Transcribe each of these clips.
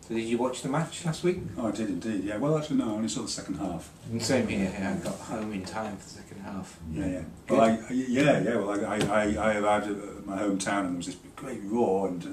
So did you watch the match last week? Oh, I did indeed. Yeah. Well, actually, no. I only saw the second half. Same here. Yeah, I got home in time for the second half. Yeah. Good. Well, Well, I arrived at my hometown and there was this great roar, and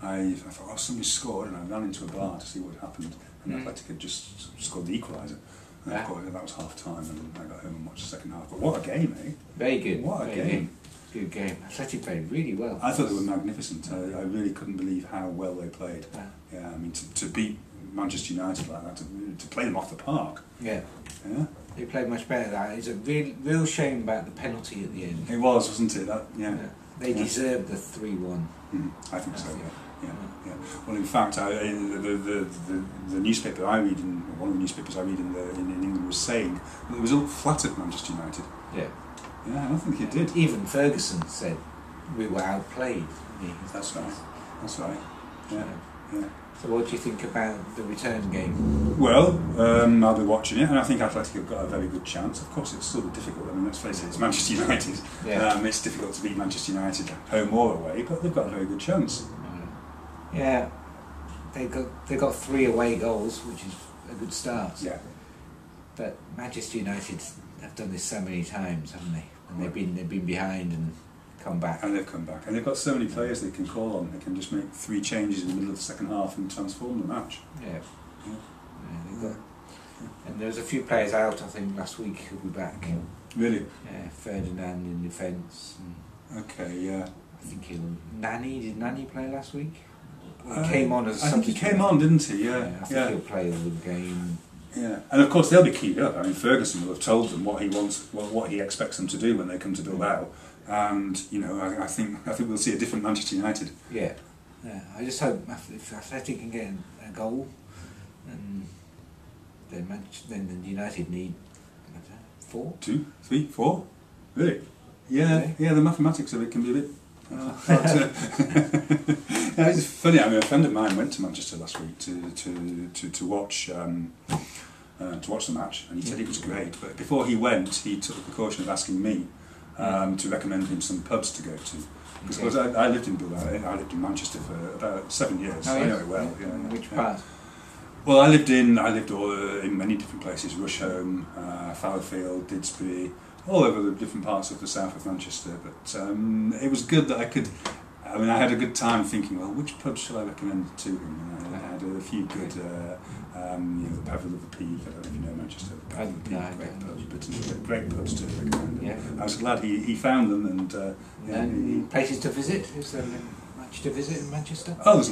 I thought, oh, somebody scored, and I ran into a bar to see what had happened, and Athletic had just scored the equaliser. And of course, that was half time, and I got home and watched the second half. But what a game, eh? Very good. What a game. Good game. Athletic played really well. I thought they were magnificent. I really couldn't believe how well they played. Yeah, I mean, to beat Manchester United like that, to play them off the park. Yeah. Yeah. They played much better than that. It's a real shame about the penalty at the end. It was, wasn't it? They deserved the 3-1. I think so. Yeah. Well, in fact, the newspaper I read, one of the newspapers I read in England was saying that the result flattered Manchester United. Yeah. Yeah, I don't think it did. Even Ferguson said we were outplayed. That's right. Yeah. So what do you think about the return game? Well, I'll be watching it, and I think Athletic have got a very good chance. Of course, it's still difficult. I mean, let's face it, it's Manchester United. Yeah. It's difficult to beat Manchester United home or away, but they've got a very good chance. Yeah, they got 3 away goals, which is a good start. Yeah. But Manchester United have done this so many times, haven't they? And they've been behind and come back. And they've come back, and they've got so many players they can call on. They can just make 3 changes in the middle of the second half and transform the match. And there was a few players out, I think, last week who'll be back. Really? Yeah, Ferdinand in defence. Okay, yeah. I think did Nani play last week? He came on as I think he came on, didn't he? Yeah. I think he'll play the game. Yeah, and of course they'll be keyed up. I mean, Ferguson will have told them what he wants, what he expects them to do when they come to Bilbao, and I think we'll see a different Manchester United. Yeah. I just hope if Athletic can get a goal, and then United need 4, 2, 3, 4. Really? Yeah. The mathematics of it can be a bit. It's funny. I mean, a friend of mine went to Manchester last week to watch the match, and he said it was great. But before he went, he took the precaution of asking me to recommend him some pubs to go to. Because I lived in Bilbao. I lived in Manchester for about 7 years. Oh, I know it well. Which part? Well, I lived in many different places: Rusholme, Fallowfield, Didsbury, all over the different parts of the south of Manchester. But it was good that I had a good time thinking, well, which pubs shall I recommend to him? And I had a few good, the Pebble of the Peak. I don't know if you know Manchester. The Pebble of the Peak, great pubs to recommend. Yeah. I was glad he found them, and places to visit. Is there much to visit in Manchester? There's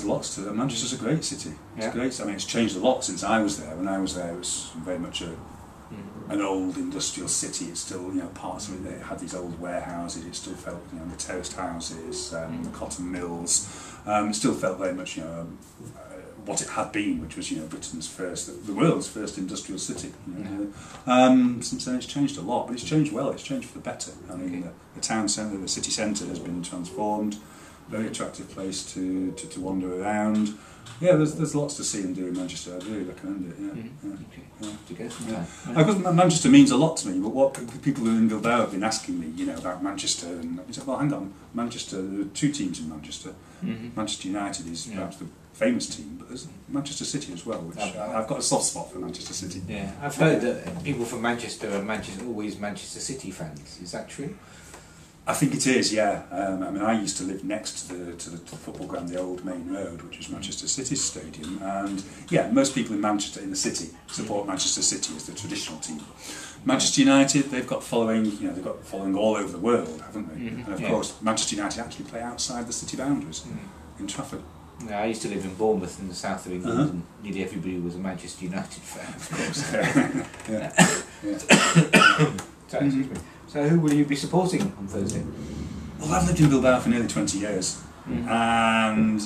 lots to. Manchester's a great city. It's great. I mean, it's changed a lot since I was there. When I was there, it was very much an old industrial city. It's still, parts of it had these old warehouses. It still felt, the terraced houses, the cotton mills. It still felt very much, what it had been, which was, the world's first industrial city. Since then, it's changed a lot, but it's changed well. It's changed for the better. I mean, the town centre, the city centre, has been transformed. Very attractive place to wander around. Yeah, there's lots to see and do in Manchester. I'd really recommend it. To go sometime. Of course, Manchester means a lot to me. But what people in Bilbao have been asking me, about Manchester, and I said, well, hang on, Manchester. There are 2 teams in Manchester. Manchester United is perhaps the famous team, but there's Manchester City as well. Which I've got a soft spot for Manchester City. Yeah, I've heard that people from Manchester are always Manchester City fans. Is that true? I think it is, yeah. I mean, I used to live next to the football ground, the Old Main Road, which is Manchester City's stadium, and most people in Manchester, in the city, support Manchester City as the traditional team. Manchester United, they've got following, they've got following all over the world, haven't they? And of course, Manchester United actually play outside the city boundaries in Trafford. Yeah, I used to live in Bournemouth in the south of England, and nearly everybody was a Manchester United fan, of course. Excuse me. So who will you be supporting on Thursday? Well, I've lived in Bilbao for nearly 20 years, and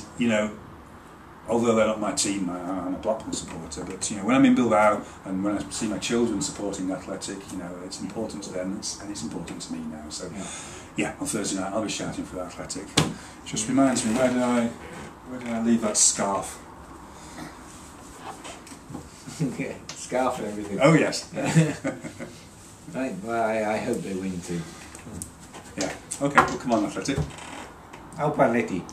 although they're not my team, I'm a Blackpool supporter. But when I'm in Bilbao and when I see my children supporting Athletic, it's important to them, and it's important to me now. So, on Thursday night I'll be shouting for Athletic. Just reminds me, where did I leave that scarf? Scarf and everything. Oh yes. Right, well, I hope they win too. Yeah. Okay. Well, come on, Athletic. Alpa Atleti.